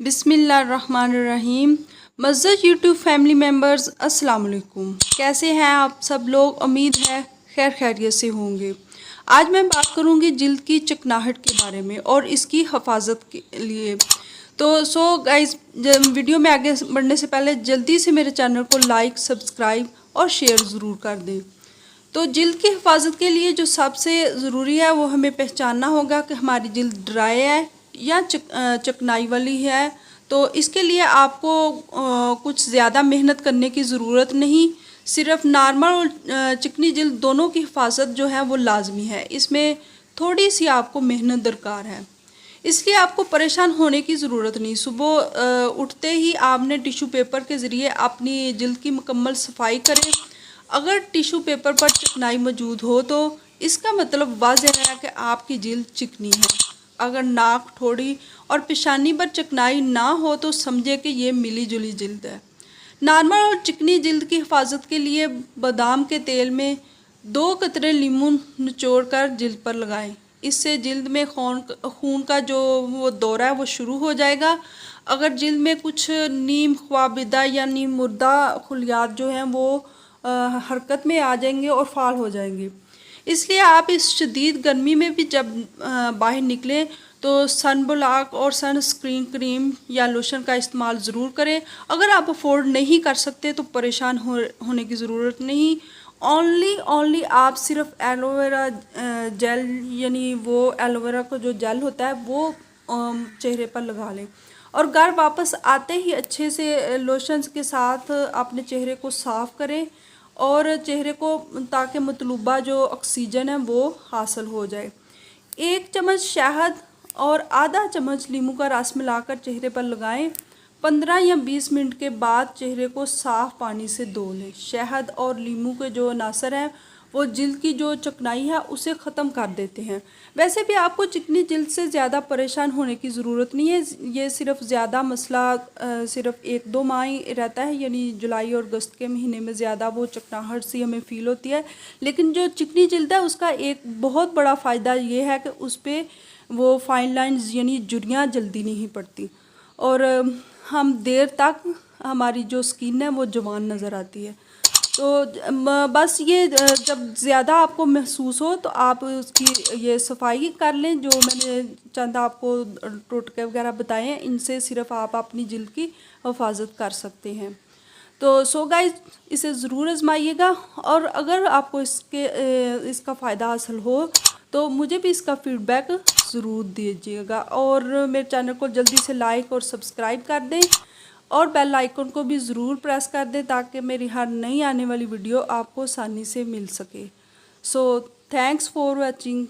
बिस्मिल्लाहिर्रहमानिर्रहीम। मज़्ज़द YouTube family members, अस्सलाम वालेकुम। कैसे हैं आप सब लोग? उम्मीद है खैर खैरियत से होंगे। आज मैं बात करूंगी जिल्द की चिकनाहट के बारे में और इसकी हिफाजत के लिए। तो गाइस, वीडियो में आगे बढ़ने से पहले जल्दी से मेरे चैनल को लाइक, सब्सक्राइब और शेयर ज़रूर कर दें। तो जिल्द की हिफाजत के लिए जो सबसे ज़रूरी है वो हमें पहचानना होगा कि हमारी जिल्द ड्राई है या चिकनाई वाली है। तो इसके लिए आपको कुछ ज़्यादा मेहनत करने की ज़रूरत नहीं, सिर्फ नॉर्मल और चिकनी जिल्द दोनों की हिफाजत जो है वो लाजमी है। इसमें थोड़ी सी आपको मेहनत दरकार है, इसलिए आपको परेशान होने की ज़रूरत नहीं। सुबह उठते ही आपने टिश्यू पेपर के ज़रिए अपनी जिल्द की मुकम्मल सफाई करें। अगर टिश्यू पेपर पर चिकनाई मौजूद हो तो इसका मतलब वाज़ेह है कि आपकी जिल्द चिकनी है। अगर नाक, ठोड़ी और पेशानी पर चिकनाई ना हो तो समझे कि ये मिली जुली जिल्द है। नॉर्मल और चिकनी जिल्द की हिफाजत के लिए बादाम के तेल में 2 कतरे लीमू निचोड़ कर जिल्द पर लगाएं। इससे जिल्द में खून का जो वो दौरा है वो शुरू हो जाएगा। अगर जिल्द में कुछ नीम ख्वाबिदा या नीम मुर्दा खुलियात जो हैं वो हरकत में आ जाएंगे और फाल हो जाएंगे। इसलिए आप इस शदीद गर्मी में भी जब बाहर निकलें तो सन ब्लॉक और सन स्क्रीन क्रीम या लोशन का इस्तेमाल ज़रूर करें। अगर आप अफोर्ड नहीं कर सकते तो परेशान होने की ज़रूरत नहीं। ओनली आप सिर्फ एलोवेरा जेल, यानी वो एलोवेरा का जो जेल होता है वो चेहरे पर लगा लें और घर वापस आते ही अच्छे से लोशन के साथ अपने चेहरे को साफ़ करें और चेहरे को, ताकि मतलूबा जो ऑक्सीजन है वो हासिल हो जाए। 1 चम्मच शहद और आधा चम्मच नींबू का रस मिलाकर चेहरे पर लगाएं। 15 या 20 मिनट के बाद चेहरे को साफ़ पानी से धो लें। शहद और नींबू के जो अनासर हैं वो जिल्द की जो चिकनाई है उसे ख़त्म कर देते हैं। वैसे भी आपको चिकनी जिल्द से ज़्यादा परेशान होने की ज़रूरत नहीं है। ये सिर्फ ज़्यादा मसला सिर्फ 1-2 माह ही रहता है, यानी जुलाई और अगस्त के महीने में ज़्यादा वो चिकनाहट सी हमें फ़ील होती है। लेकिन जो चिकनी जिल्द है उसका एक बहुत बड़ा फ़ायदा ये है कि उस पर वो फाइन लाइन्स यानी झुर्रियाँ जल्दी नहीं पड़ती और हम देर तक हमारी जो स्किन है वो जवान नज़र आती है। तो बस ये जब ज़्यादा आपको महसूस हो तो आप उसकी ये सफाई कर लें। जो मैंने चंद आपको टोटके वगैरह बताए हैं, इनसे सिर्फ आप अपनी जिल्द की हिफाजत कर सकते हैं। तो गाइस, इसे ज़रूर आजमाइएगा और अगर आपको इसका फ़ायदा हासिल हो तो मुझे भी इसका फ़ीडबैक ज़रूर दीजिएगा और मेरे चैनल को जल्दी से लाइक और सब्सक्राइब कर दें और बेल आइकन को भी ज़रूर प्रेस कर दें ताकि मेरी हर नई आने वाली वीडियो आपको आसानी से मिल सके। So thanks for watching.